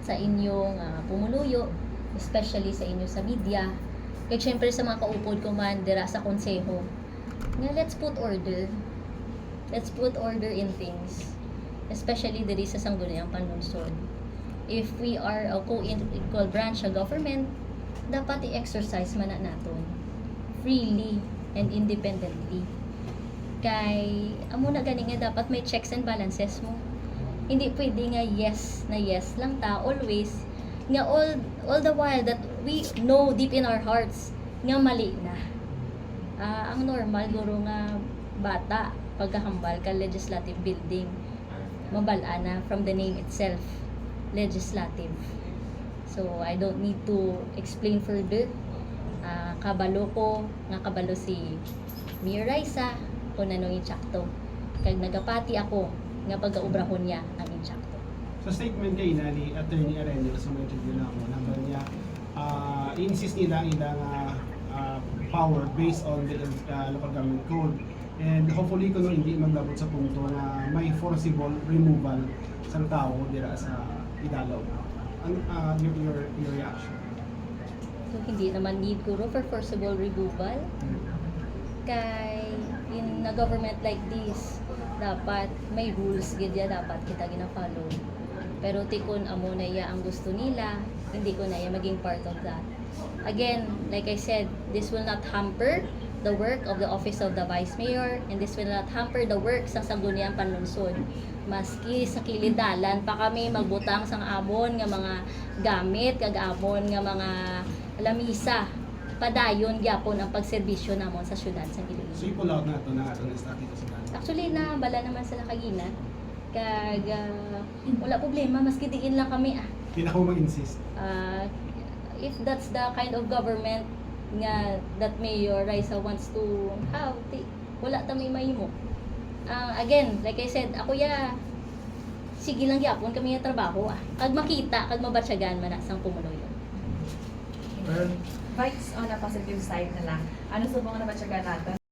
sa inyong pumuluyo, especially sa inyo sa media, kaya syempre sa mga kaupod ko man dira sa konseho, nga let's put order. Let's put order in things, especially diri sa Sangguniang Panlungsod. If we are a co-equal branch sa government, dapat i-exercise man na naton freely and independently. Kay amo na gani nga dapat may checks and balances mo. Hindi pwede nga yes na yes lang ta always, nga all the while that we know deep in our hearts nga mali na. Ang normal guro nga bata pagkahambal ka legislative building, mabala na from the name itself, legislative. So I don't need to explain further. Kabalo ko nga kabalo si Mayor Raisa kung nanong insyakto, kag nagapati ako nga pagkaubrahon niya ang insyakto. Sa statement kay ni Attorney Arenio sa mga tribunal mo, naman niya insist nila nga power based on the local government code, and hopefully kuno hindi maglabot sa punto na may forcible removal sa tao dira sa idalaw. Your reaction? So hindi naman need guro for forcible removal. Kay in a government like this, dapat may rules gid ya dapat kita gina-follow. Pero tikon amo na iya ang gusto nila, hindi ko na iya maging part of that. Again, like I said, this will not hamper the work of the office of the Vice Mayor, and this will not hamper the work sa Sangguniang Panlungsod. Maski sa kilidalan pa kami magbutang sang amon nga mga gamit, kag amon nga mga lamisa, padayon gyapon ang pagserbisyo namon sa syudad sa Iloilo. So i-pull out na ito na atong statute sa dati. Actually na bala naman sila kagina, kag wala problema maski diin lang kami Hindi na ako mag-insist. If that's the kind of government nga that Mayor Raisa wants to have, wala ta may mahimo. Again, like I said, ako sige lang gyapon kami nga trabaho kag makita kag mabatyagan man sang pumuloy. Vice, on a positive side na lang, ano subong na ba natin